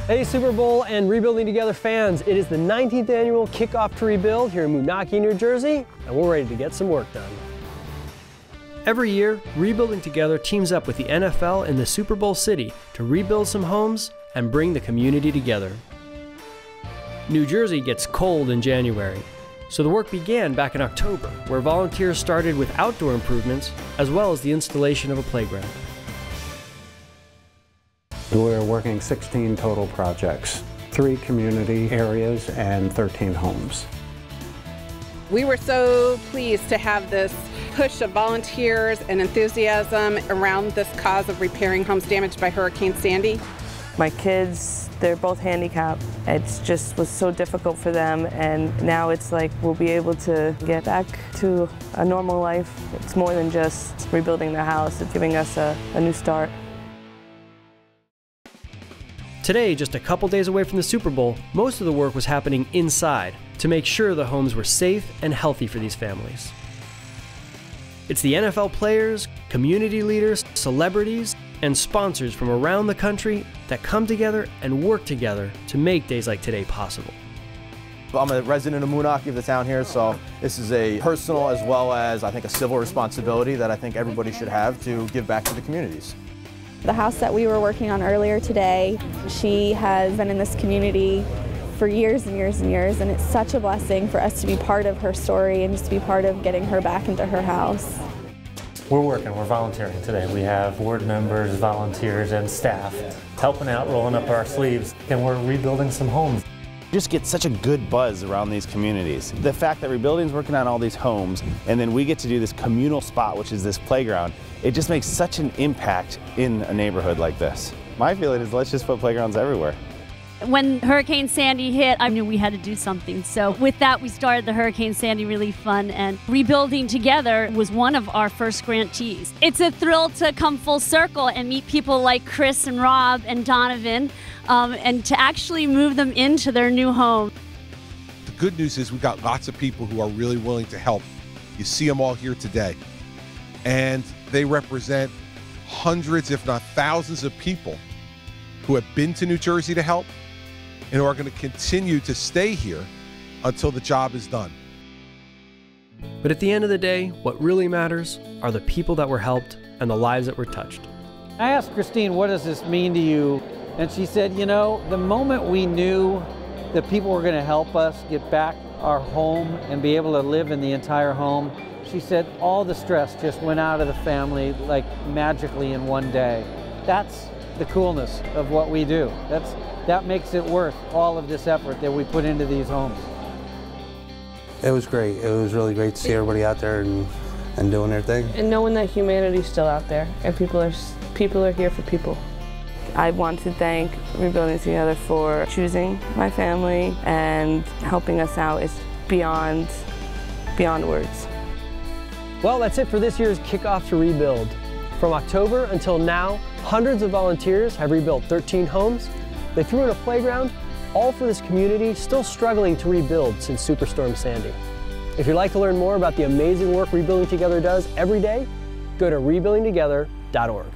Hey Super Bowl and Rebuilding Together fans, it is the 19th annual Kickoff to Rebuild here in Moonachie, New Jersey, and we're ready to get some work done. Every year, Rebuilding Together teams up with the NFL in the Super Bowl city to rebuild some homes and bring the community together. New Jersey gets cold in January, so the work began back in October, where volunteers started with outdoor improvements as well as the installation of a playground. We're working 16 total projects, 3 community areas and 13 homes. We were so pleased to have this push of volunteers and enthusiasm around this cause of repairing homes damaged by Hurricane Sandy. My kids, they're both handicapped. It just was so difficult for them, and now it's like we'll be able to get back to a normal life. It's more than just rebuilding the house, it's giving us a new start. Today, just a couple days away from the Super Bowl, most of the work was happening inside to make sure the homes were safe and healthy for these families. It's the NFL players, community leaders, celebrities, and sponsors from around the country that come together and work together to make days like today possible. I'm a resident of Moonachie, of the town here, so this is a personal as well as, I think, a civil responsibility that I think everybody should have to give back to the communities. The house that we were working on earlier today, she has been in this community for years and years and years, and it's such a blessing for us to be part of her story and just to be part of getting her back into her house. We're volunteering today. We have board members, volunteers, and staff helping out, rolling up our sleeves, and we're rebuilding some homes. Just get such a good buzz around these communities. The fact that Rebuilding's working on all these homes, and then we get to do this communal spot, which is this playground, it just makes such an impact in a neighborhood like this. My feeling is let's just put playgrounds everywhere. When Hurricane Sandy hit, I knew we had to do something. So with that, we started the Hurricane Sandy Relief Fund, and Rebuilding Together was one of our first grantees. It's a thrill to come full circle and meet people like Chris and Rob and Donovan, and to actually move them into their new home. The good news is we got lots of people who are really willing to help. You see them all here today. And they represent hundreds, if not thousands of people who have been to New Jersey to help and who are going to continue to stay here until the job is done. But at the end of the day, what really matters are the people that were helped and the lives that were touched. I asked Christine, what does this mean to you? And she said, you know, the moment we knew that people were going to help us get back our home and be able to live in the entire home, she said all the stress just went out of the family like magically in one day. That's the coolness of what we do. That makes it worth all of this effort that we put into these homes. It was great. It was really great to see everybody out there and doing their thing. And knowing that humanity's still out there and people are here for people. I want to thank Rebuilding Together for choosing my family and helping us out. It's beyond words. Well, that's it for this year's Kickoff to Rebuild. From October until now, hundreds of volunteers have rebuilt 13 homes. They threw in a playground, all for this community still struggling to rebuild since Superstorm Sandy. If you'd like to learn more about the amazing work Rebuilding Together does every day, go to rebuildingtogether.org.